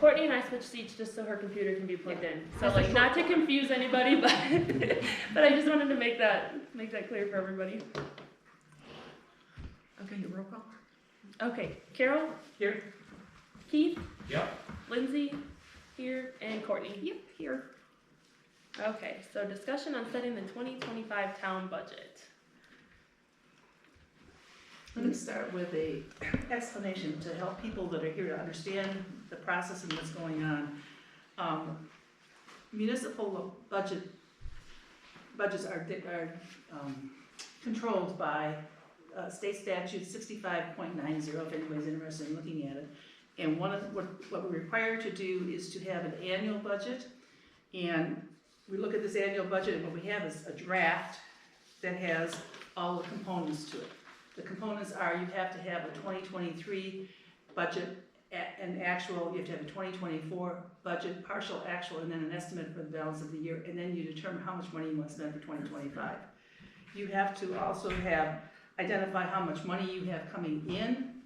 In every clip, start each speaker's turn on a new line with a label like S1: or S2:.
S1: Courtney and I switched seats just so her computer can be plugged in. So
S2: That's a
S1: like,
S2: short
S1: not to
S2: one.
S1: confuse anybody, but but I just wanted to make that clear for everybody.
S2: Okay, your roll call?
S1: Okay, Carol,
S2: Here.
S1: Keith,
S3: Yep.
S1: Lindsay, here, and Courtney.
S2: Yep, here.
S1: Okay, so discussion on setting the 2025 town budget.
S4: Let me start with a explanation to help people that are here to understand the process and what's going on. Municipal budgets are controlled by state statute 65.90, if anybody's interested in looking at it. And one of what we're required to do is to have an annual budget. And we look at this annual budget, and what we have is a draft that has all the components to it. The components are, you have to have a 2023 budget, an actual, you have to have a 2024 budget, partial actual, and then an estimate for the balance of the year, and then you determine how much money you want to spend for 2025. You have to also identify how much money you have coming in,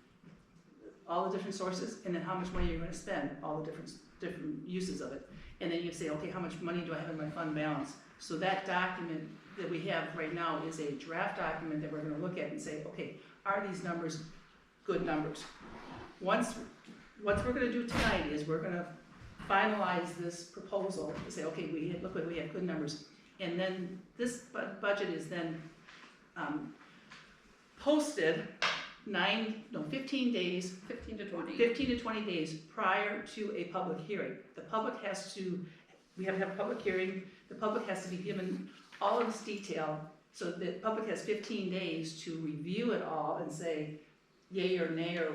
S4: all the different sources, and then how much money you're going to spend, all the different uses of it. And then you say, okay, how much money do I have in my fund balance? So that document that we have right now is a draft document that we're going to look at and say, okay, are these numbers good numbers? What we're going to do tonight is we're going to finalize this proposal to say, okay, we have good numbers. And then this budget is then posted 15 days,
S2: 15 to 20.
S4: 15 to 20 days prior to a public hearing. We have to have a public hearing. The public has to be given all of this detail, so the public has 15 days to review it all and say yay or nay, or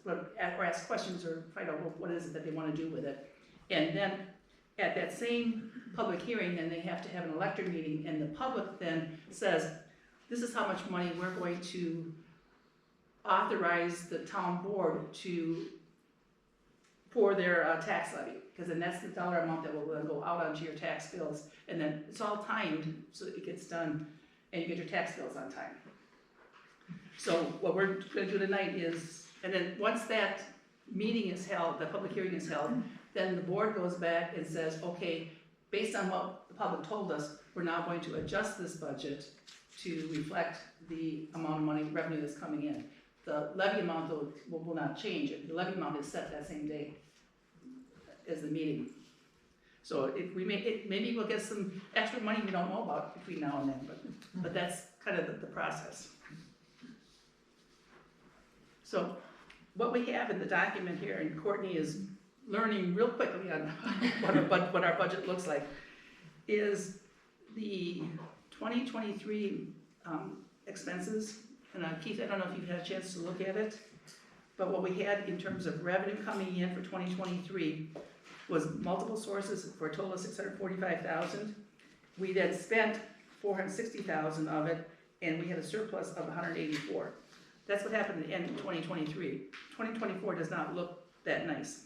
S4: or ask questions or find out what is it that they want to do with it. And then at that same public hearing, then they have to have an elector meeting, and the public then says, this is how much money we're going to authorize the town board to for their tax levy, because then that's the dollar amount that will go out onto your tax bills, and then it's all timed so that it gets done and you get your tax bills on time. So what we're going to do tonight is, and then once that meeting is held, the public hearing is held, then the board goes back and says, okay, based on what the public told us, we're now going to adjust this budget to reflect the amount of money, revenue that's coming in. The levy amount will not change. The levy amount is set that same day as the meeting. So maybe we'll get some extra money we don't know about between now and then, but that's kind of the process. So what we have in the document here, and Courtney is learning real quickly on what our budget looks like, is the 2023 expenses. And Keith, I don't know if you've had a chance to look at it, but what we had in terms of revenue coming in for 2023 was multiple sources for a total of $645,000. We then spent $460,000 of it, and we had a surplus of $184,000. That's what happened at the end of 2023. 2024 does not look that nice.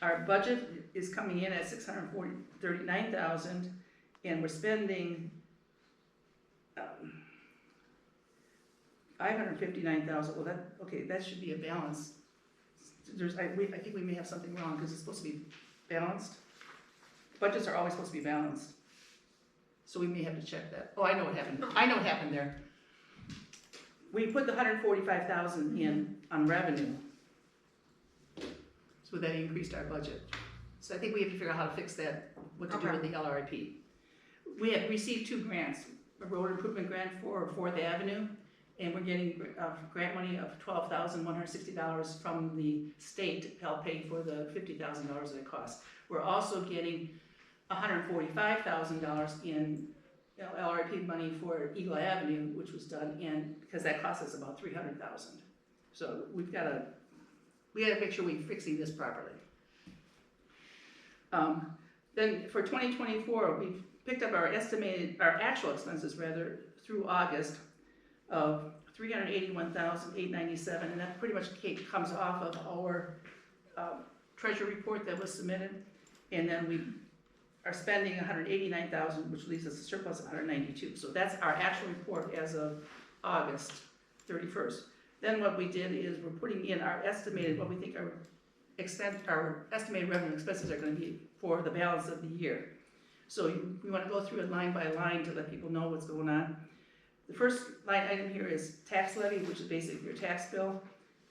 S4: Our budget is coming in at $639,000, and we're spending $559,000. Well, that should be a balance. I think we may have something wrong, because it's supposed to be balanced. Budgets are always supposed to be balanced, so we may have to check that. Oh, I know what happened. I know what happened there. We put the $145,000 in on revenue, so that increased our budget. So I think we have to figure out how to fix that. What to do with the LRIP. We have received 2 grants: a road improvement grant for 4th Avenue. And we're getting grant money of $12,160 from the state to help pay for the $50,000 that it costs. We're also getting $145,000 in LRP money for Eagle Avenue, which was done, and because that cost us about $300,000. So we got to make sure we're fixing this properly. Then for 2024, we've picked up our actual expenses through August of $381,897, and that pretty much comes off of our treasury report that was submitted, and then we are spending $189,000, which leaves us a surplus of $192,000. So that's our actual report as of August 31st. Then what we did is we're putting in our estimated what we think our our estimated revenue expenses are gonna be for the balance of the year. So we wanna go through it line by line to let people know what's going on. The first line item here is tax levy, which is basically your tax bill.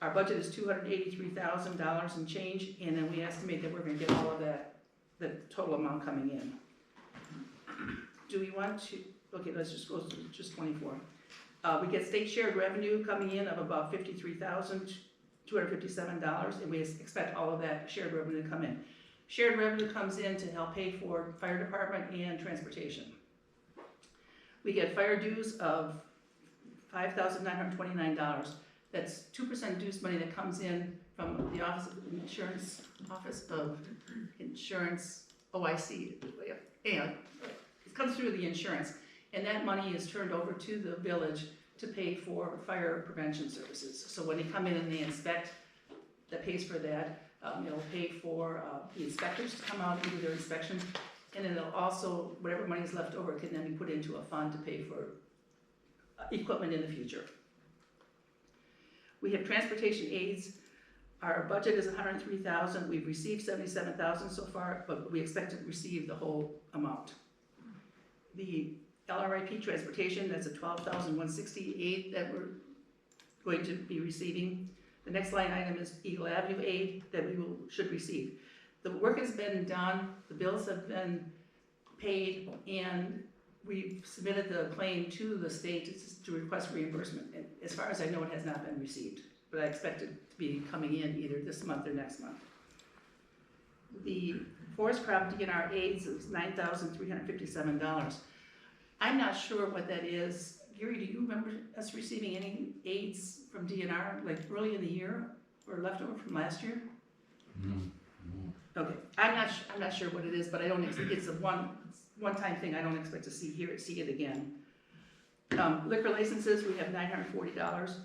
S4: Our budget is $283,000 and change, and then we estimate that we're gonna get all of that, the total amount coming in. Do we want to, okay, let's just go to just 24. We get state shared revenue coming in of about $53,257, and we expect all of that shared revenue to come in. Shared revenue comes in to help pay for fire department and transportation. We get fire dues of $5,929. That's 2% dues money that comes in from the Office of Insurance, OIC. Yeah, it comes through the insurance, and that money is turned over to the village to pay for fire prevention services. So when they come in and they inspect, that pays for that. It'll pay for the inspectors to come out and do their inspection, and then it'll also, whatever money is left over can then be put into a fund to pay for equipment in the future. We have transportation aids. Our budget is $103,000. We've received $77,000 so far, but we expect to receive the whole amount. The LRIP transportation, that's a $12,168 that we're going to be receiving. The next line item is Eagle Avenue aid that we should receive. The work has been done, the bills have been paid, and we've submitted the claim to the state to request reimbursement. And as far as I know, it has not been received, but I expect it to be coming in either this month or next month. The forest crop DNR aids is $9,357. I'm not sure what that is. Gary, do you remember us receiving any aids from DNR like early in the year or leftover from last year?
S2: No.
S4: Okay, I'm not sure what it is, but I don't expect, it's a one-time thing. I don't expect to see it again. Liquor licenses, we have $940.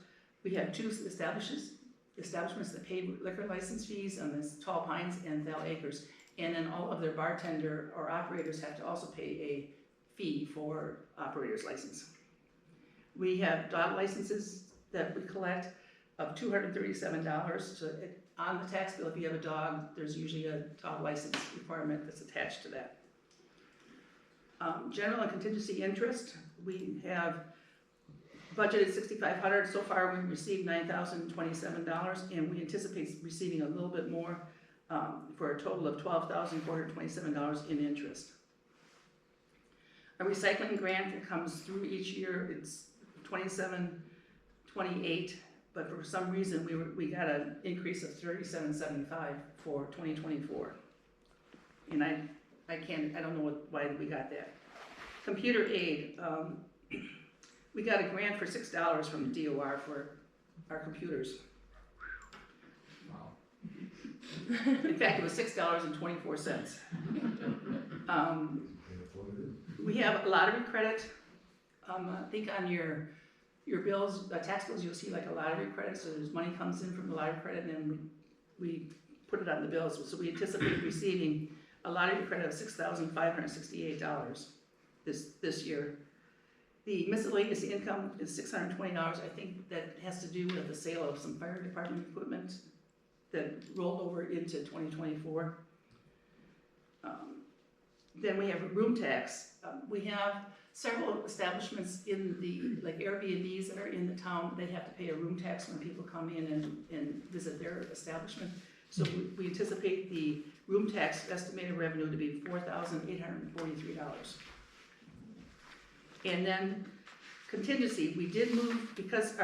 S4: We have two establishments that pay liquor license fees on this Tall Pines and Thal Acres, and then all of their bartender or operators have to also pay a fee for operator's license. We have dog licenses that we collect of $237. So on the tax bill, if you have a dog, there's usually a dog license requirement that's attached to that. General and contingency interest, we have budgeted $6,500. So far, we've received $9,027, and we anticipate receiving a little bit more for a total of $12,427 in interest. A recycling grant that comes through each year, it's $27.28, but for some reason we got an increase of $37.75 for 2024, and I don't know why we got that. Computer aid, we got a grant for $6 from the DOR for our computers.
S2: Wow.
S4: In fact, it was $6.24. We have a lottery credit. I think on your bills, tax bills, you'll see like a lottery credit. So there's money comes in from the lottery credit, and then we put it on the bills. So we anticipate receiving a lottery credit of $6,568 this year. The miscellaneous income is $620. I think that has to do with the sale of some fire department equipment that rolled over into 2024. Then we have room tax. We have several establishments in the, like Airbnbs that are in the town. They have to pay a room tax when people come in and visit their establishment. So we anticipate the room tax estimated revenue to be $4,843. And then contingency, we did move, because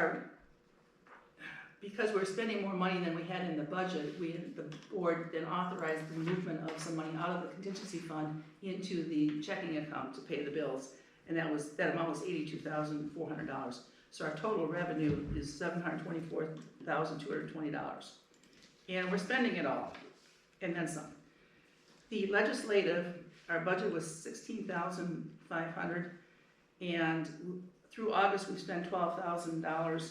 S4: we're spending more money than we had in the budget, the board then authorized the movement of some money out of the contingency fund into the checking account to pay the bills. And that amount was $82,400. So our total revenue is $724,220. And we're spending it all, and then some. The legislative, our budget was $16,500, and through August we've spent $12,000.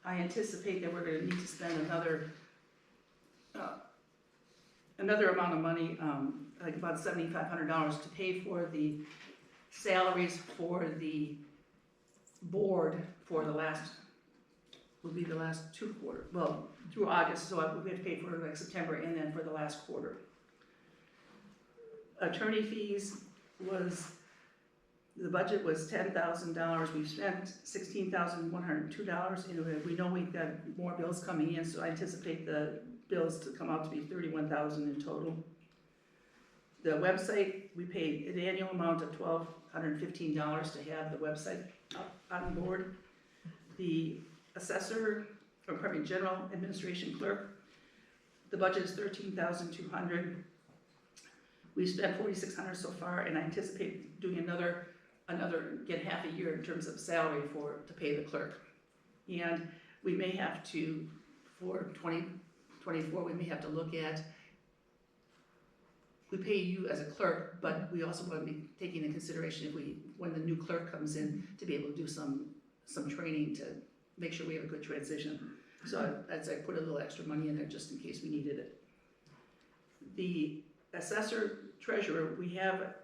S4: I anticipate that we're going to need to spend another amount of money, like about $7,500, to pay for the salaries for the board for the last will be the last 2 quarters, well, through August, so we have to pay for like September and then for the last quarter. Attorney fees the budget was $10,000, we've spent $16,102, and we know we've got more bills coming in, so I anticipate the bills to come out to be $31,000 in total. The website, we paid an annual amount of $1,215 to have the website up on board. The assessor, or probably general administration clerk, the budget is $13,200. We spent $4,600 so far, and I anticipate doing another again, half a year in terms of salary to pay the clerk. And we may have to, for 2024, we may have to look at, we pay you as a clerk, but we also want to be taking into consideration when the new clerk comes in, to be able to do some training to make sure we have a good transition. So I put a little extra money in there just in case we needed it. The assessor treasurer, we have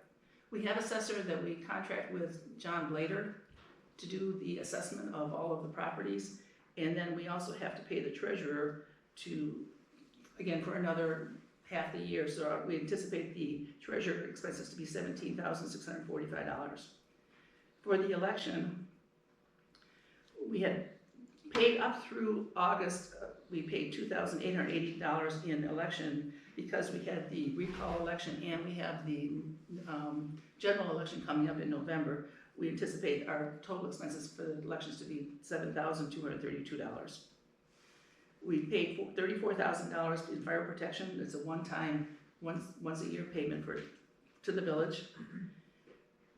S4: assessor that we contract with John Blader to do the assessment of all of the properties. And then we also have to pay the treasurer again, for another half the year. So we anticipate the treasurer expenses to be $17,645. For the election, we had paid up through August, we paid $2,880 in election because we had the recall election and we have the general election coming up in November. We anticipate our total expenses for the elections to be $7,232. We paid $34,000 in fire protection. It's a one-time, once a year payment to the village.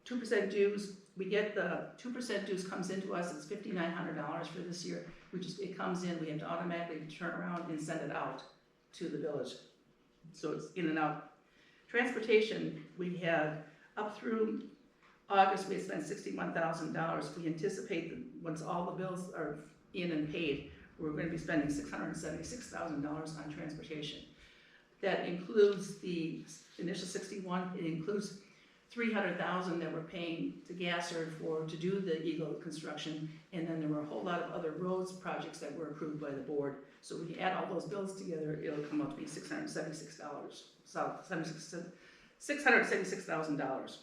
S4: 2% dues. We get the 2% dues comes into us. It's $5,900 for this year. It comes in. We have to automatically turn around and send it out to the village. So it's in and out. Transportation, we had up through August, we had spent $61,000. We anticipate that once all the bills are in and paid, we're going to be spending $676,000 on transportation. That includes the initial 61. It includes $300,000 that we're paying to Gasser to do the Eagle construction, and then there were a whole lot of other roads projects that were approved by the board. So when you add all those bills together, it'll come up to be $676,000. So $676,000.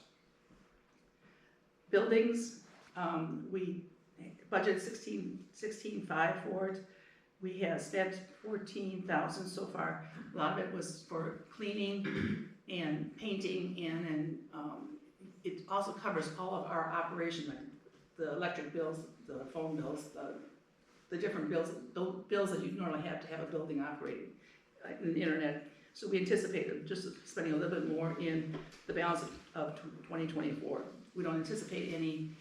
S4: Buildings, we budgeted $16,500 for it. We have spent $14,000 so far. A lot of it was for cleaning and painting, and it also covers all of our operation, like the electric bills, the phone bills, the different bills, the bills that you normally have to have a building operating, like the internet. So we anticipate just spending a little bit more in the balance of 2024. We don't anticipate any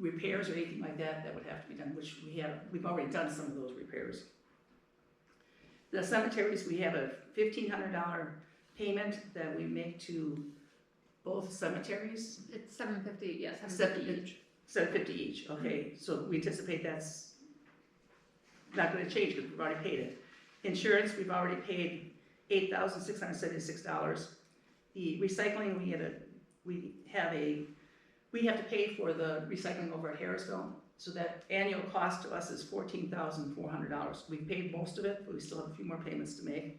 S4: repairs or anything like that would have to be done, which we've already done some of those repairs. The cemeteries, we have a $1,500 payment that we make to both cemeteries.
S1: It's $750, yes, $750 each.
S4: $750 each, okay, so we anticipate that's not gonna change because we've already paid it. Insurance, we've already paid $8,676. The recycling, we have to pay for the recycling over at Harrisville, so that annual cost to us is $14,400. We've paid most of it, but we still have a few more payments to make.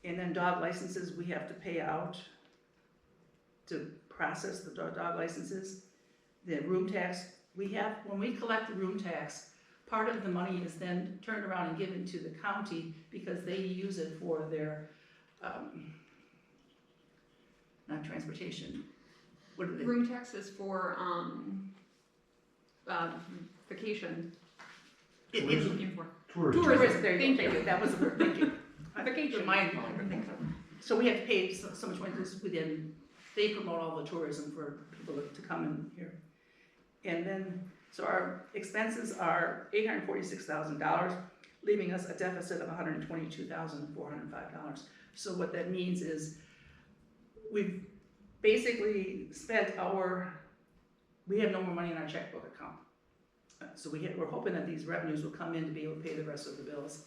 S4: And then dog licenses, we have to pay out to process the dog licenses. The room tax, when we collect the room tax, part of the money is then turned around and given to the county because they use it for their, not transportation. What are they?
S3: Room tax is for vacation.
S2: Tourism.
S3: Looking for.
S4: Tourism, there you
S3: Thank
S4: go,
S3: you.
S4: that was the word, thank you.
S3: Vacation.
S4: So we have to pay so much money within, they promote all the tourism for people to come in here. And then, so our expenses are $846,000, leaving us a deficit of $122,405. So what that means is we've basically spent we have no more money in our checkbook account. So we're hoping that these revenues will come in to be able to pay the rest of the bills.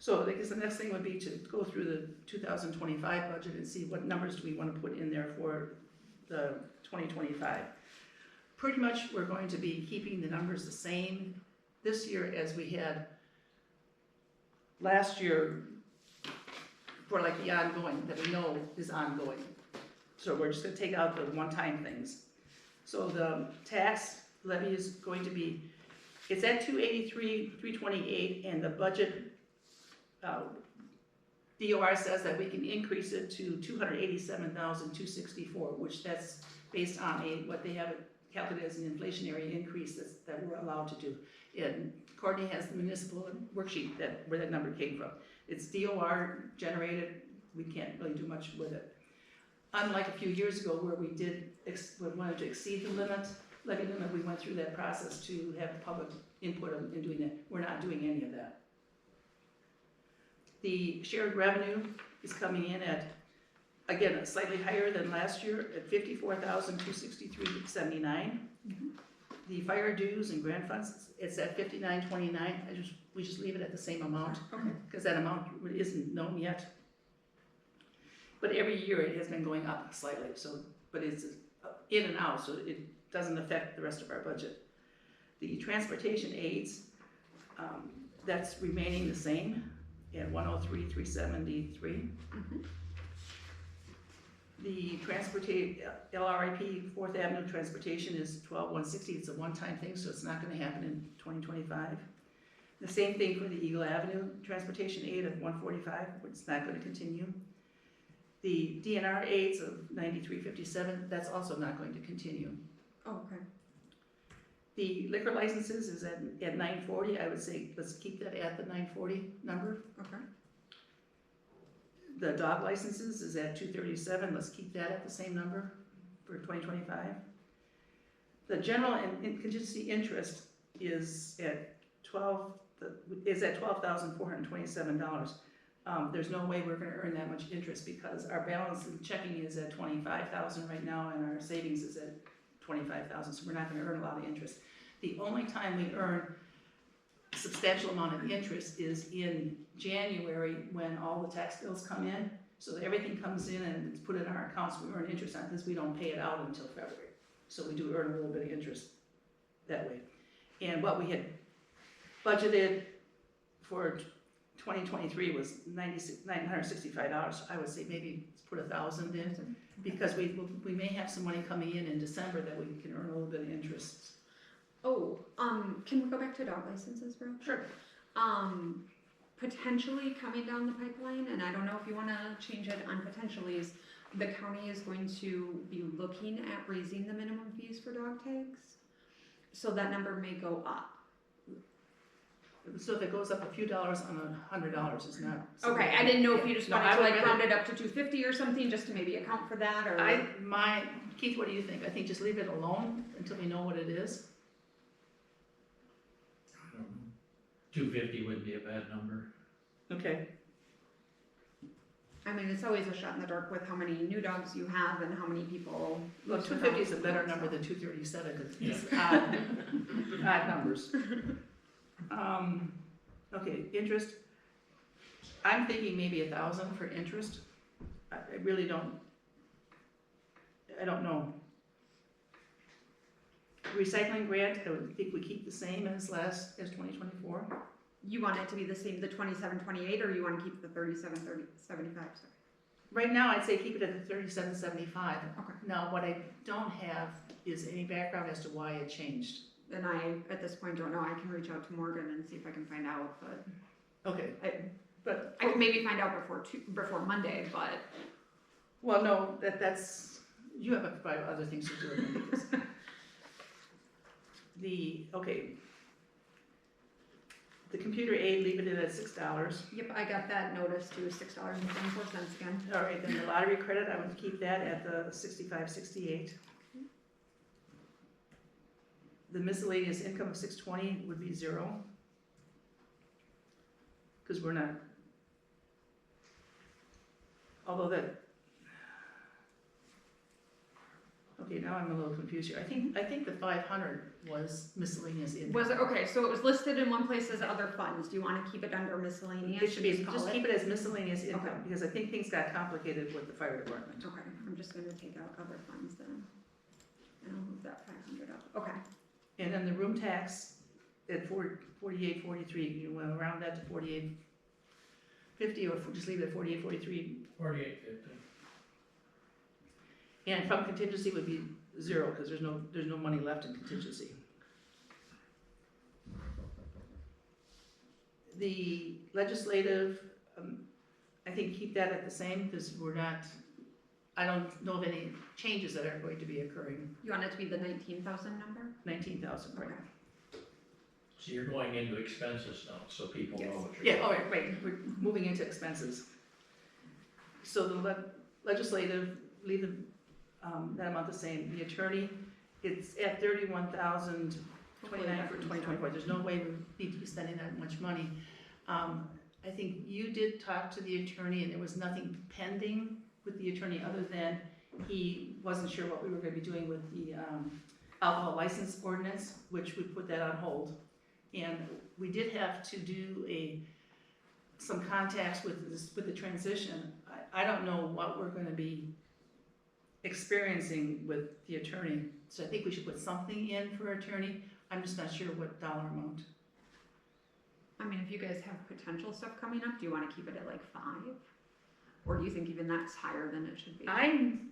S4: So I guess the next thing would be to go through the 2025 budget and see what numbers do we want to put in there for the 2025. Pretty much, we're going to be keeping the numbers the same this year as we had last year for like the ongoing, that we know is ongoing. So we're just gonna take out the one-time things. So the tax levy is going to be, it's at 283, 328, and the budget, DOR says that we can increase it to 287,264, which that's based on what they have calculated as an inflationary increase that we're allowed to do. And Courtney has the municipal worksheet where that number came from. It's DOR generated, we can't really do much with it. Unlike a few years ago where we wanted to exceed the levy limit, we went through that process to have public input in doing that. We're not doing any of that. The shared revenue is coming in at, again, slightly higher than last year at 54,263.79. The fire dues and grant funds, it's at 5929. We just leave it at the same amount because that amount isn't known yet. But every year it has been going up slightly. So, but it's in and out, so it doesn't affect the rest of our budget. The transportation aids, that's remaining the same at 103,373. The LRIP 4th Avenue transportation is 12,160. It's a one-time thing, so it's not going to happen in 2025. The same thing for the Eagle Avenue transportation aid of 145, which is not going to continue. The DNR aids of 9357, that's also not going to continue.
S3: Oh, okay.
S4: The liquor licenses is at 940. I would say let's keep that at the 940 number.
S3: Okay.
S4: The dog licenses is at 237. Let's keep that at the same number for 2025. The general and contingency interest is at $12,427. There's no way we're going to earn that much interest because our balance in checking is at 25,000 right now, and our savings is at 25,000. So we're not going to earn a lot of interest. The only time we earn a substantial amount of interest is in January when all the tax bills come in. So that everything comes in and it's put in our accounts. We earn interest on this. We don't pay it out until February. So we do earn a little bit of interest that way. And what we had budgeted for 2023 was $965. I would say maybe put 1,000 in because we may have some money coming in December that we can earn a little bit of interest.
S3: Oh, can we go back to dog licenses, bro?
S4: Sure.
S3: Potentially coming down the pipeline, and I don't know if you want to change it on potentially, is the county is going to be looking at raising the minimum fees for dog tags, so that number may go up.
S4: So if it goes up a few dollars on $100, it's not.
S3: Okay, I didn't know if you just
S4: No,
S3: wanted
S4: I
S3: to
S4: would
S3: like
S4: rather-
S3: round it up to 250 or something, just to maybe account for that, or.
S4: Keith, what do you think? I think just leave it alone until we know what it is.
S2: I don't know. 250 wouldn't be a bad number.
S4: Okay.
S3: I mean, it's always a shot in the dark with how many new dogs you have and how many people.
S4: Well,
S3: look for
S4: 250 is a
S3: dogs.
S4: better number than 237 because it's odd numbers. Okay, interest. I'm thinking maybe 1,000 for interest. I really don't. I don't know. Recycling grant, I would think we keep the same as 2024.
S3: You want it to be the same, the 2728, or you want to keep the 3775?
S4: Right now, I'd say keep it at the 3775.
S3: Okay.
S4: Now, what I don't have is any background as to why it changed.
S3: And I, at this point, don't know. I can reach out to Morgan and see if I can find out, but
S4: Okay, but
S3: I can maybe find out before Monday, but.
S4: well, no, that's you have other things to do than this. The computer aid, leave it in at $6.
S3: Yep, I got that notice to $6.74 again.
S4: All right, then the lottery credit, I would keep that at the $65.68. The miscellaneous income of $620 would be 0. Because we're not, although that, okay, now I'm a little confused here. I think the 500 was miscellaneous income.
S3: Was it, okay, so it was listed in one place as other funds. Do you want to keep it under miscellaneous?
S4: It should be,
S3: call
S4: just keep it as miscellaneous income,
S3: Okay.
S4: because I think things got complicated with the fire department.
S3: Okay, I'm just gonna take out other funds then. And I'll move that 500 up, okay.
S4: And then the room tax at 48.43, you wanna round that to 48.50, or just leave it at 48.43?
S2: 48.50.
S4: And from contingency would be 0, because there's no money left in contingency. The legislative, I think keep that at the same, because I don't know of any changes that are going to be occurring.
S3: You want it to be the 19,000 number?
S4: 19,000, right?
S3: Okay.
S2: So you're going into expenses now, so people know
S3: Yes.
S2: what you're.
S4: Yeah, all right, we're moving into expenses. So the legislative, leave that amount the same. The attorney, it's at 31,029 for 2024. There's no way we need to be spending that much money. I think you did talk to the attorney, and there was nothing pending with the attorney other than he wasn't sure what we were gonna be doing with the alcohol license ordinance, which we put that on hold. And we did have to do some contacts with the transition. I don't know what we're gonna be experiencing with the attorney, so I think we should put something in for attorney. I'm just not sure what dollar amount.
S3: I mean, if you guys have potential stuff coming up, do you want to keep it at like 5? Or do you think even that's higher than it should be?
S4: I'm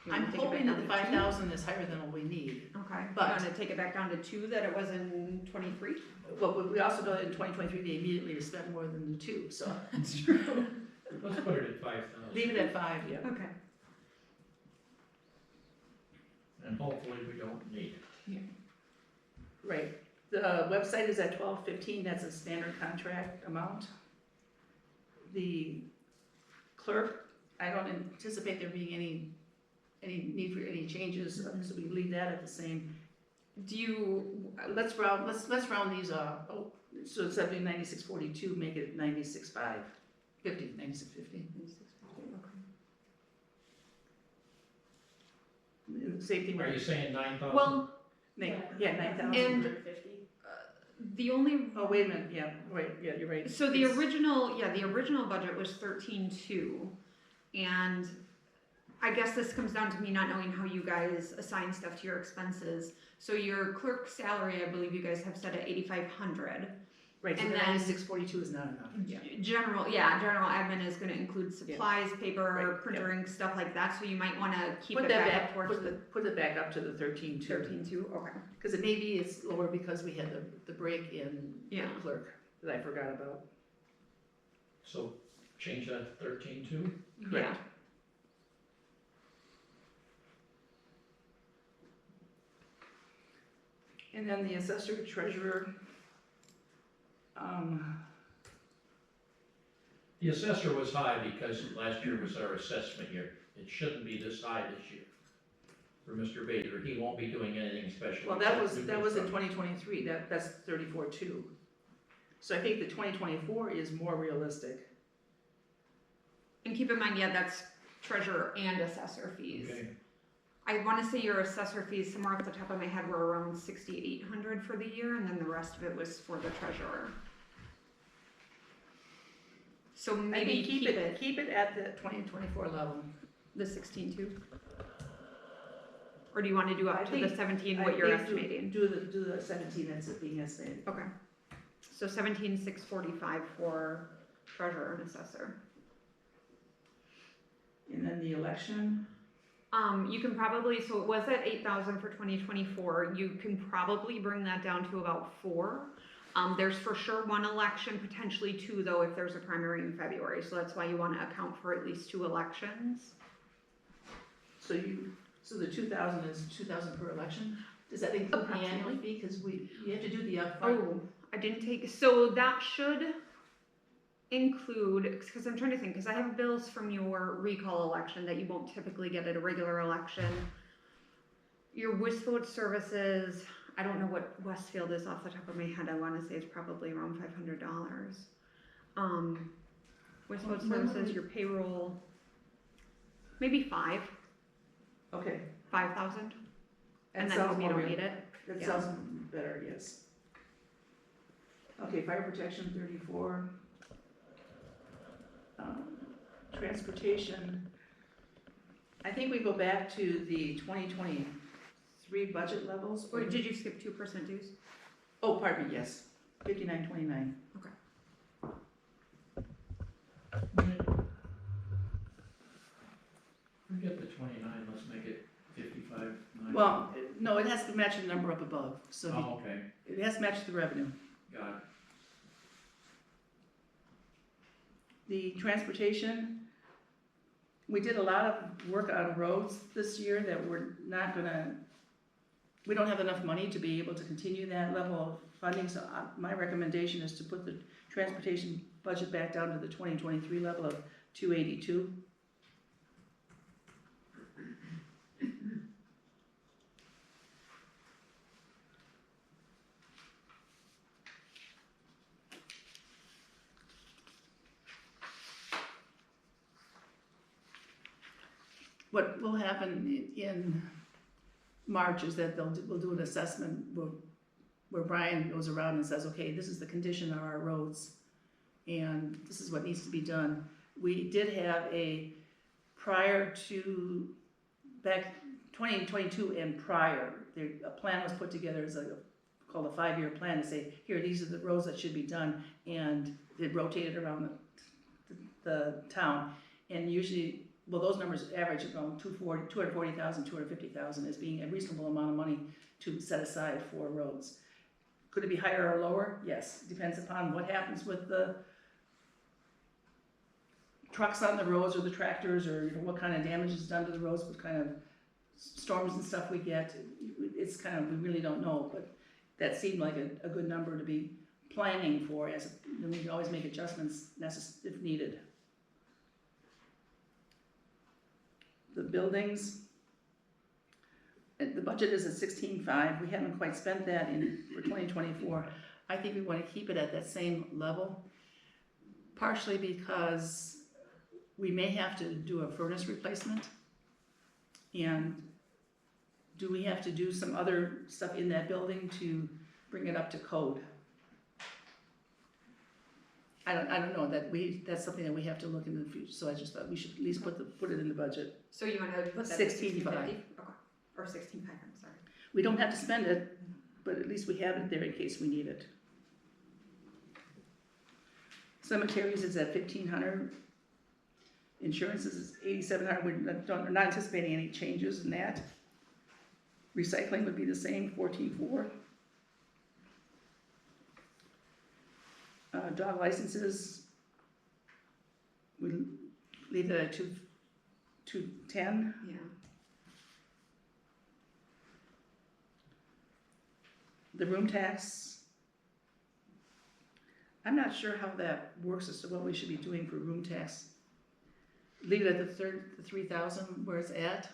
S3: You wanna take it back
S4: hoping that
S3: down
S4: the
S3: to 2?
S4: 5,000 is higher than what we need.
S3: Okay,
S4: but-
S3: you want to take it back down to 2 that it was in 23?
S4: But we also know that in 2023, they immediately spent more than the 2, so
S3: That's true.
S2: Let's put it at 5,000.
S4: leave it at 5, yeah.
S3: Okay.
S2: And hopefully we don't need it.
S4: Right. The website is at 12.15, that's a standard contract amount. The clerk, I don't anticipate there being any need for any changes, so we leave that at the same.
S3: Do you,
S4: Let's round these off. Oh, so instead of being 96.42, make it 96.5, 50, 96.50. And the same thing
S2: Are you
S4: with,
S2: saying 9,000?
S3: well,
S4: yeah, 9,000.
S3: And-
S1: 150.
S3: the only,
S4: Oh, wait a minute, yeah, right, yeah, you're right.
S3: so the
S4: It's-
S3: original budget was 13.2. And I guess this comes down to me not knowing how you guys assign stuff to your expenses. So your clerk salary, I believe you guys have set at 8,500.
S4: Right, so
S3: and
S4: the
S3: then-
S4: 96.42 is not enough, yeah.
S3: General admin is gonna include supplies, paper,
S4: Right,
S3: printer ink, stuff like that, so you might wanna keep
S4: Put
S3: it
S4: that
S3: back up
S4: back,
S3: towards the
S4: put it back up to the 13.2.
S3: 13.2, okay.
S4: Because it maybe it's lower because we had the break in
S3: Yeah.
S4: clerk that I forgot about.
S2: So change that to 13.2?
S3: Yeah,
S4: And then the assessor treasurer,
S2: The assessor was high because last year was our assessment year. It shouldn't be this high this year. For Mr. Bader, he won't be doing anything special.
S4: well, that
S2: except
S4: was
S2: new
S4: in
S2: construction.
S4: 2023, that's 34.2. So I think the 2024 is more realistic.
S3: and keep in mind, yeah, that's treasurer and assessor fees.
S2: Okay,
S3: I wanna say your assessor fees, somewhere off the top of my head, were around 6,800 for the year, and then the rest of it was for the treasurer. So
S4: I
S3: maybe
S4: think keep it at the 2024 level.
S3: the 16.2? Or do you wanna do
S4: I
S3: up to the
S4: think-
S3: 17,
S4: I
S3: what you're
S4: think
S3: estimating?
S4: Do the 17 that's being estimated.
S3: Okay, so 17,645 for treasurer and assessor.
S4: And then the election,
S3: You can probably, so it was at 8,000 for 2024, you can probably bring that down to about 4. There's for sure 1 election, potentially 2 though, if there's a primary in February, so that's why you wanna account for at least 2 elections.
S4: so the 2,000 is 2,000 per election? Does that include the annual
S3: Approximately.
S4: fee? Because you have to do the upfront.
S3: Oh, I didn't take, so that should include, because I'm trying to think, because I have bills from your recall election that you won't typically get at a regular election. Your Westfield services, I don't know what Westfield is off the top of my head, I wanna say it's probably around $500. Westfield
S4: Well,
S3: services, your payroll, maybe 5,000.
S4: Okay.
S3: And
S4: That
S3: then
S4: sounds
S3: we
S4: more
S3: don't
S4: real-
S3: need it.
S4: That
S3: Yeah.
S4: sounds better, yes. Okay, fire protection 34. Transportation, I think we go back to the 2023 2023 budget levels.
S3: Or did you skip 2% dues?
S4: Oh, pardon me, yes, 5929.
S2: Forget the 29, let's make it 55.
S4: Well, no, it has to match the number up above, so
S2: Oh, okay,
S4: it has to match the revenue.
S2: got it.
S4: The transportation, we did a lot of work on roads this year that we're not gonna, we don't have enough money to be able to continue that level of funding, so my recommendation is to put the transportation budget back down to the 2023 level of 282. What will happen in March is that we'll do an assessment where Brian goes around and says, okay, this is the condition of our roads, and this is what needs to be done. We did have prior to, back 2022 and prior, a plan was put together as called a 5-year plan to say, here, these are the roads that should be done, and it rotated around the town, and usually, well, those numbers average around 240,000, 250,000 as being a reasonable amount of money to set aside for roads. Could it be higher or lower? Yes, it depends upon what happens with the trucks on the roads or the tractors, or what kind of damage is done to the roads, what kind of storms and stuff we get. It's kind of, we really don't know, but that seemed like a good number to be planning for, then we can always make adjustments if needed. The buildings, the budget is at 16.5. We haven't quite spent that for 2024. I think we want to keep it at that same level, partially because we may have to do a furnace replacement. And do we have to do some other stuff in that building to bring it up to code? I don't know, that's something that we have to look in the future, so I just thought we should at least put it in the budget.
S3: So you want to put that
S4: 16.5.
S3: Okay, or 16.5, I'm sorry.
S4: We don't have to spend it, but at least we have it there in case we need it. Cemeteries is at 1,500. Insurance is 8,700. We're not anticipating any changes in that. Recycling would be the same, 14.4. Dog licenses, we leave it at 210.
S3: Yeah.
S4: The room tax, I'm not sure how that works as to what we should be doing for room tax. Leave it at the 3,000 where it's at.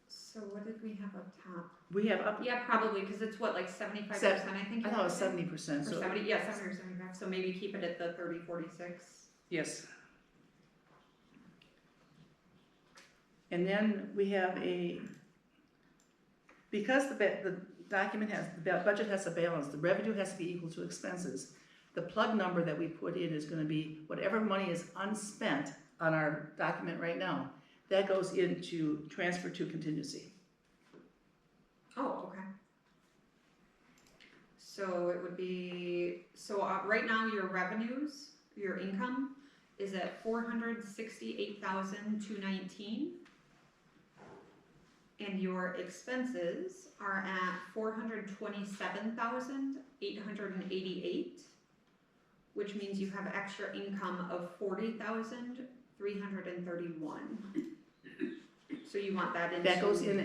S3: So what did we have up top?
S4: We have up.
S3: Yeah, probably, because it's what, like 75%, I think?
S4: I thought it was 70%.
S3: Or
S4: So
S3: 70, yeah, 70 or 75, so maybe keep it at the 30, 46.
S4: yes. And then we have because the document the budget has a balance, the revenue has to be equal to expenses. The plug number that we put in is gonna be whatever money is unspent on our document right now. That goes into transfer to contingency.
S3: Oh, okay. So it would be, right now your revenues, your income is at 468,219. And your expenses are at 427,888, which means you have extra income of 40,331. So you want that in?
S4: That goes in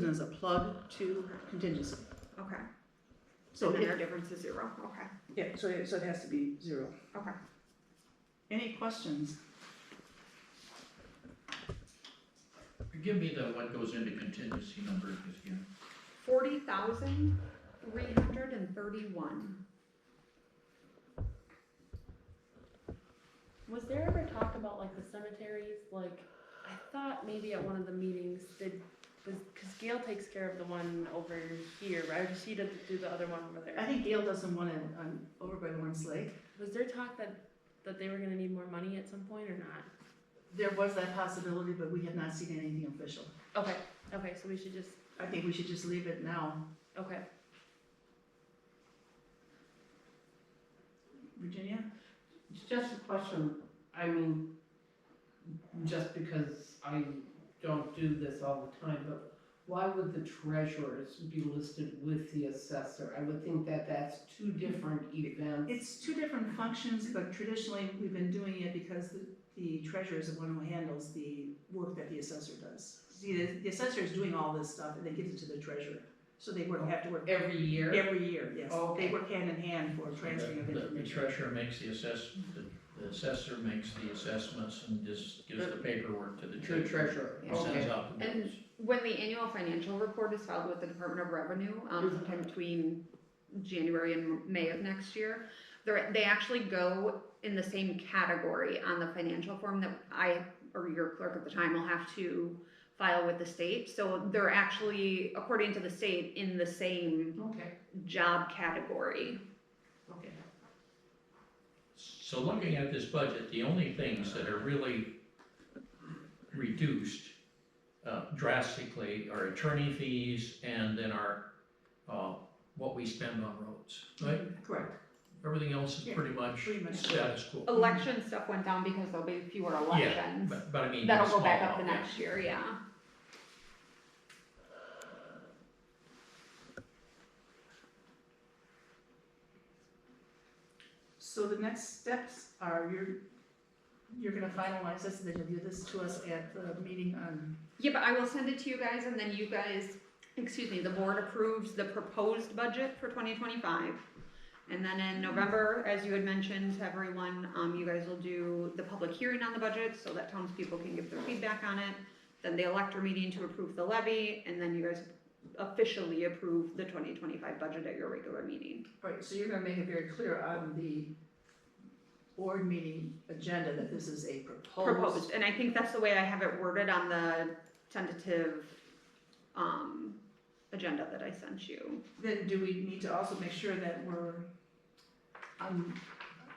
S4: as a plug to contingency.
S3: Okay.
S4: So
S3: And then our difference is 0, okay,
S4: yeah, so it has to be 0.
S3: okay.
S4: Any questions?
S2: Give me what goes into contingency numbers again.
S3: 40,331.
S1: Was there ever talk about like the cemeteries? Like, I thought maybe at one of the meetings, because Gail takes care of the one over here, right? Or she doesn't do the other one over there?
S4: I think Gail doesn't want it over by Lawrence Lake.
S1: Was there talk that they were gonna need more money at some point or not?
S4: There was that possibility, but we have not seen anything official.
S1: Okay, so we should just
S4: I think we should just leave it now.
S1: Okay.
S4: Virginia?
S5: It's just a question, I mean, just because I don't do this all the time, but why would the treasurers be listed with the assessor? I would think that that's two different events.
S4: It's two different functions, but traditionally, we've been doing it because the treasurer is the one who handles the work that the assessor does. See, the assessor is doing all this stuff and then gives it to the treasurer, so they have to work.
S5: Every year?
S4: Every year, yes.
S5: Okay.
S4: They work hand in hand for transferring of
S2: The
S4: information.
S2: treasurer makes the the assessor makes the assessments and just gives the paperwork to the
S5: To the
S2: treasurer.
S5: treasurer,
S2: Who sends
S5: okay.
S2: out the
S3: And
S2: bills.
S3: when the annual financial report is filed with the Department of Revenue, sometime between January and May of next year, they actually go in the same category on the financial form that I, or your clerk at the time, will have to file with the state. So they're actually, according to the state, in the same
S5: Okay,
S3: job category.
S5: okay.
S2: So looking at this budget, the only things that are really reduced drastically are attorney fees and then our, what we spend on roads, right?
S4: Correct.
S2: Everything else is
S4: Yeah,
S2: pretty much
S4: pretty much.
S2: status quo.
S3: Election stuff went down because there'll be fewer elections.
S2: But I mean.
S3: That'll
S2: small
S3: go back up the
S2: amount, yeah.
S3: next year, yeah.
S4: So the next steps are you're gonna finalize this and then you'll give this to us at the meeting on,
S3: Yeah, but I will send it to you guys and then you guys, excuse me, the board approves the proposed budget for 2025. And then in November, as you had mentioned to everyone, you guys will do the public hearing on the budget so that townspeople can give their feedback on it. Then the elector meeting to approve the levy, and then you guys officially approve the 2025 budget at your regular meeting.
S4: right, so you're gonna make it very clear on the board meeting agenda that this is a
S3: Proposed, and I think that's the way I have it worded on the tentative, agenda that I sent you.
S4: Then do we need to also make sure that we're,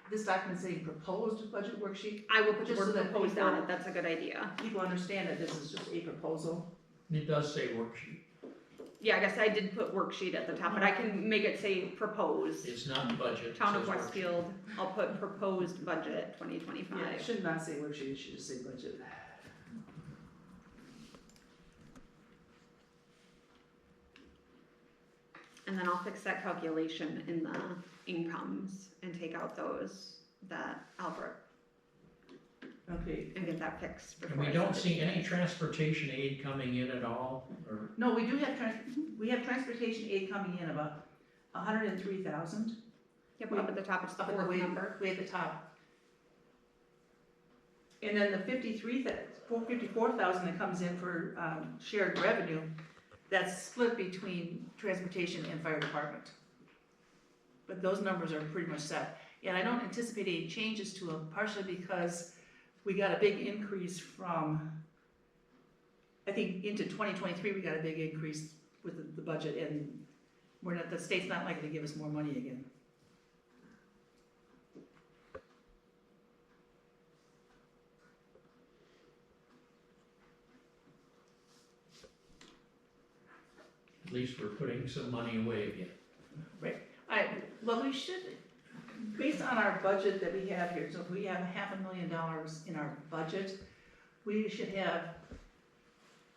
S4: this document saying proposed budget worksheet?
S3: I will put the
S4: Just so
S3: word
S4: that
S3: proposed on
S4: people-
S3: it, that's a good idea.
S4: People understand that this is just a proposal.
S2: It does say worksheet.
S3: Yeah, I guess I did put worksheet at the top, but I can make it say proposed.
S2: It's not budget. it
S3: Town of
S2: says worksheet.
S3: Westfield, I'll put proposed budget
S4: Yeah, it
S3: 2025.
S4: should not say worksheet, it should just say budget.
S3: And then I'll fix that calculation in the incomes and take out those that Albert,
S4: Okay,
S3: and get that fixed
S2: And
S3: before
S2: we
S3: I
S2: don't
S3: send it
S2: see
S3: to you
S2: any
S3: guys.
S2: transportation aid coming in at all, or,
S4: no, we do have, we have transportation aid coming in about 103,000.
S3: Yep, up at the top, it's the
S4: Up at the
S3: fourth
S4: way,
S3: number.
S4: way at the top. And then the 54,000 that comes in for shared revenue, that's split between transportation and fire department. But those numbers are pretty much set. And I don't anticipate any changes to them, partially because we got a big increase from, I think into 2023, we got a big increase with the budget, and we're not, the state's not likely to give us more money again.
S2: at least we're putting some money away again.
S4: Well, we should, based on our budget that we have here, so if we have $500,000 in our budget, we should have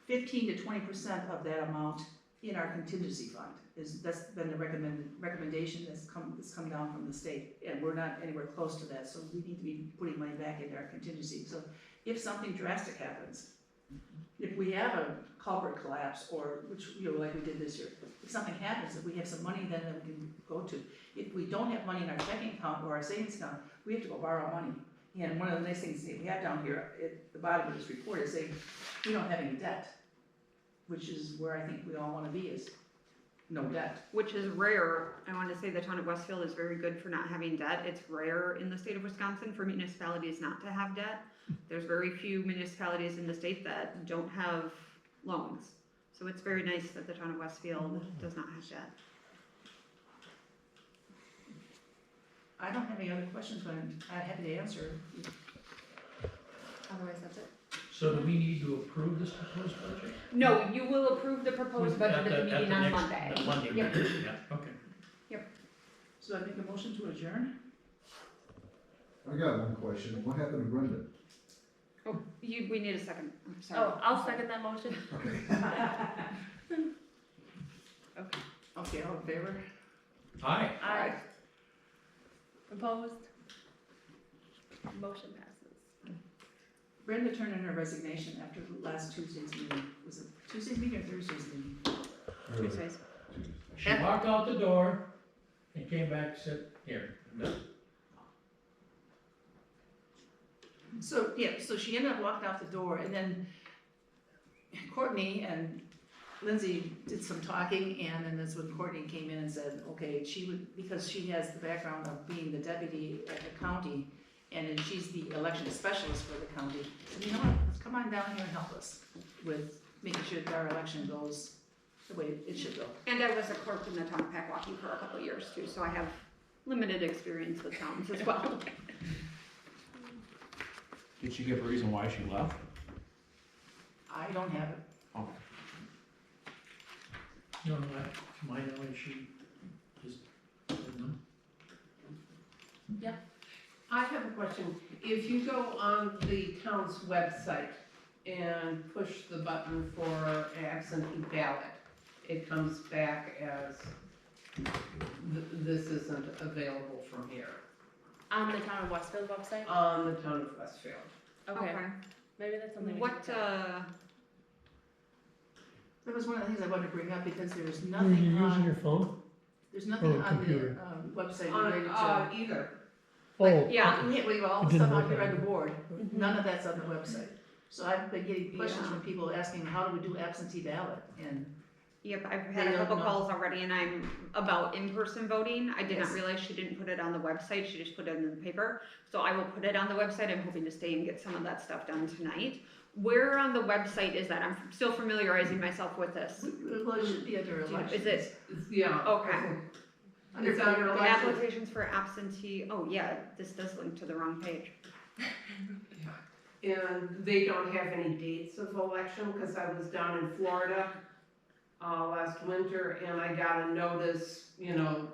S4: 15 to 20% of that amount in our contingency fund. That's been the recommendation that's come down from the state, and we're not anywhere close to that, so we need to be putting money back into our contingency. So if something drastic happens, if we have a culvert collapse, or, which, like we did this year, if something happens, if we have some money then that we can go to. If we don't have money in our checking account or our savings account, we have to go borrow money. And one of the nice things that we have down here at the bottom of this report is saying, we don't have any debt, which is where I think we all wanna be, is no debt.
S3: Which is rare. I want to say the town of Westfield is very good for not having debt. It's rare in the state of Wisconsin for municipalities not to have debt. There's very few municipalities in the state that don't have loans. So it's very nice that the town of Westfield does not have debt.
S4: I don't have any other questions, but I'm happy to answer.
S3: Otherwise, that's it.
S2: So do we need to approve this proposed budget?
S3: No, you will approve the proposed budget at the meeting on Monday.
S2: The Monday
S3: Yep.
S2: meeting, yeah, okay.
S4: So I make a motion to adjourn?
S6: I got one question. What happened to Brenda?
S3: Oh, we need a second, I'm sorry.
S1: Oh, I'll second that motion.
S6: Okay.
S4: Okay, all in favor?
S2: Aye.
S1: Aye. Opposed? Motion passes.
S4: Brenda turned in her resignation after last Tuesday's meeting. Was it Tuesday's meeting or Thursday's meeting?
S3: Tuesdays.
S2: She walked out the door and came back and said, here, no.
S4: So, yeah, so she ended up walking out the door, and then Courtney and Lindsay did some talking, and then that's when Courtney came in and said, okay, she would, because she has the background of being the deputy at the county, and then she's the election specialist for the county, so you know what, let's come on down here and help us with making sure that our election goes the way it should go.
S3: And I was a clerk in the town of Packwaukee for a couple of years too, so I have limited experience with towns as well.
S7: Did she give a reason why she left?
S4: I don't have it.
S7: Okay.
S2: No, to my knowledge, she just didn't know.
S5: I have a question. If you go on the town's website and push the button for absentee ballot, it comes back as this isn't available from here,
S1: On the town of Westfield website?
S5: on the town of Westfield.
S1: Okay, maybe that's something we
S3: What,
S1: should check.
S4: That was one of the things I wanted to bring up, because there's
S8: Are you
S4: nothing
S8: using
S4: on,
S8: your phone?
S4: there's nothing
S8: or
S4: on
S8: computer?
S4: the website
S5: On,
S4: related to.
S5: either.
S8: Oh,
S3: yeah.
S4: We all
S8: It
S4: the
S8: didn't
S4: stuff out
S8: work
S4: here on
S8: out.
S4: the board,
S1: Mhm.
S4: none of that's on the website. So I've been getting questions
S3: Yeah.
S4: from people asking, how do we do absentee ballot? And
S3: Yep, I've
S4: They
S3: had a
S4: don't
S3: couple
S4: know.
S3: calls already and I'm about in-person voting. I did not
S4: Yes.
S3: realize she didn't put it on the website, she just put it in the paper. So I will put it on the website, I'm hoping to stay and get some of that stuff done tonight. Where on the website is that? I'm still familiarizing myself with this.
S4: well, it should be under elections.
S3: Is it,
S5: Yeah.
S3: Okay.
S4: Under
S5: It's under
S4: federal
S5: election.
S4: elections.
S3: applications for absentee, oh yeah, this does link to the wrong page.
S5: And they don't have any dates of election, cause I was down in Florida, last winter, and I got a notice,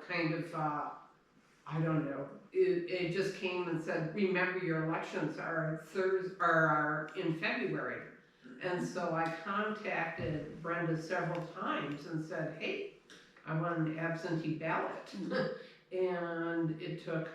S5: kind of, I don't know. It just came and said, remember your elections are in February. And so I contacted Brenda several times and said, hey, I want an absentee ballot. And it took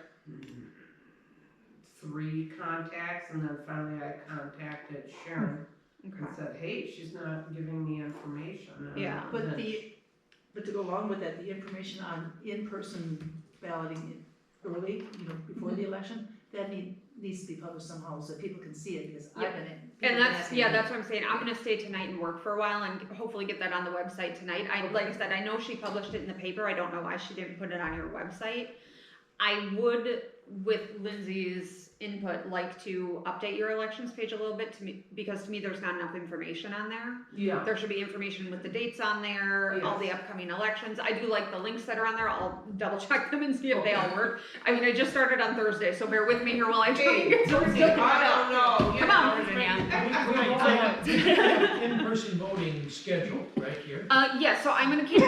S5: 3 contacts, and then finally I contacted Sharon and
S3: Okay.
S5: said, hey, she's not giving me information. And
S3: Yeah.
S4: But to go along with that, the information on in-person balloting early, before the election, that needs to be published somehow so people can see it, because I've been.
S3: And that's what I'm saying, I'm gonna stay tonight and work for a while and hopefully get that on the website tonight. Like I said, I know she published it in the paper, I don't know why she didn't put it on your website. I would, with Lindsay's input, like to update your elections page a little bit because to me, there's not enough information on there.
S5: Yeah,
S3: There should be information with the dates on there, all the
S5: Yes.
S3: upcoming elections. I do like the links that are on there. I'll double check them and see if they all
S5: Okay.
S3: work. I mean, I just started on Thursday, so bear with me here while I try and
S5: hey,
S3: get some stuff
S5: I
S3: caught
S5: don't
S3: up.
S5: know.
S3: Come on, Virginia.
S2: We have in-person voting scheduled right here.
S3: Yeah, so I'm gonna keep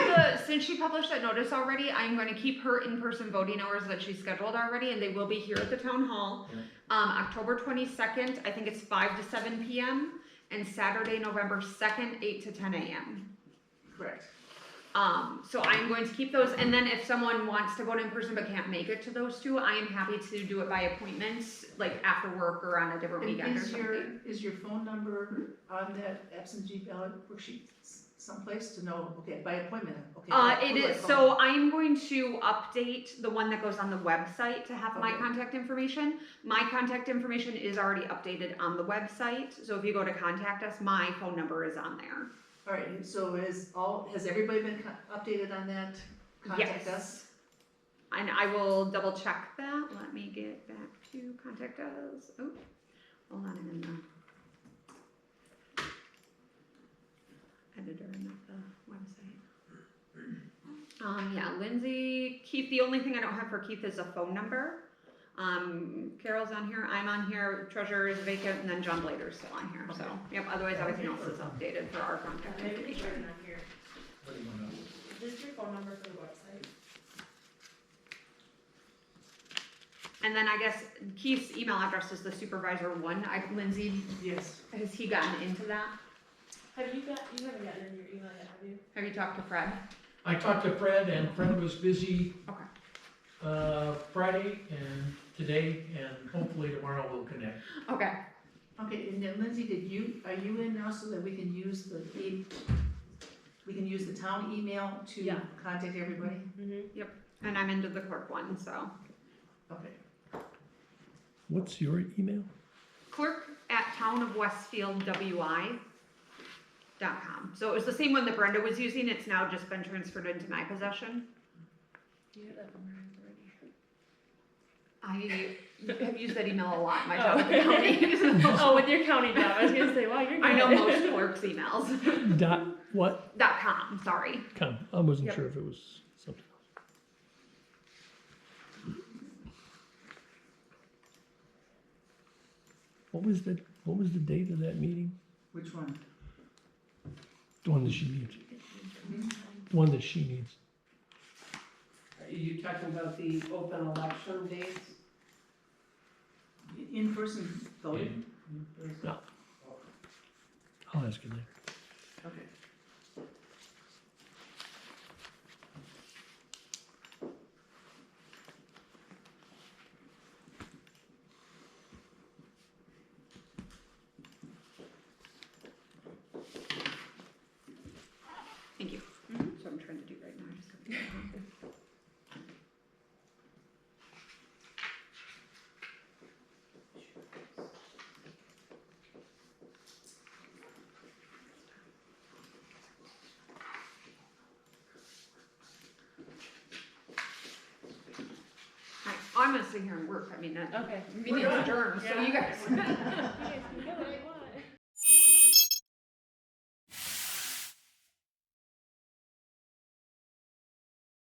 S3: since she published that notice already, I'm gonna keep her in-person voting hours that she scheduled already, and they will be here at the town hall.
S2: Yeah.
S3: October 22nd, I think it's 5 to 7 p.m., and Saturday, November 2nd, 8 to 10 a.m.
S4: Correct.
S3: So I'm going to keep those, and then if someone wants to vote in person but can't make it to those two, I am happy to do it by appointments, like after work or on a different
S4: And
S3: weekend or
S4: is
S3: something.
S4: your phone number on that absentee ballot worksheet someplace to know, okay, by appointment, okay?
S3: It is, so I'm going to update the one that goes on the website to have my
S4: Okay.
S3: contact information. My contact information is already updated on the website, so if you go to contact us, my phone number is on there.
S4: All right, so has everybody been updated on that? Contact
S3: Yes.
S4: us?
S3: And I will double check that, let me get back to contact us, oh, hold on, I'm in the editor, not the website. Yeah, Lindsay, Keith, the only thing I don't have for Keith is a phone number. Carol's on here, I'm on here, treasurer is vacant, and then John Blader's still on here, so, yep, otherwise everything else is updated for our contact
S1: Maybe we're
S3: information.
S1: not here.
S2: What do you wanna know?
S1: Just your phone number for the website.
S3: And then I guess Keith's email address is the supervisor one, Lindsay,
S4: Yes.
S3: has he gotten into that?
S1: You haven't gotten in your email yet, have you?
S3: Have you talked to Fred?
S2: I talked to Fred, and Fred was busy,
S3: Okay.
S2: Friday and today, and hopefully tomorrow we'll connect.
S3: Okay,
S4: Okay, and then Lindsay, are you in now so that we can use the town email to
S1: Yeah.
S4: contact everybody?
S1: Mm-hmm.
S3: and I'm into the clerk one, so.
S4: Okay.
S8: What's your email?
S3: Clerk at townofwestfieldwi.com. So it was the same one that Brenda was using, it's now just been transferred into my possession.
S1: You have that memorized
S3: I
S1: already.
S3: have used that email a lot in my
S1: Oh,
S3: job at the county.
S1: Oh, with your county job, I was gonna say, wow, you're good.
S3: I know most clerks' emails.
S8: Dot what?
S3: .com, sorry.
S8: Com. I wasn't
S3: Yep.
S8: sure if it was something else. What was the date of that meeting?
S4: Which one?
S8: The one that she needs. The one that she needs.
S5: Are you talking about the open election dates?
S4: In-person voting?
S8: No. I'll ask you later.
S4: Okay.
S3: Thank you. That's what I'm trying to do right now. I just have to- Alright, I'm gonna sit here and work, I mean,
S1: Okay.
S3: meeting's adjourned, so you guys.
S1: You guys can go.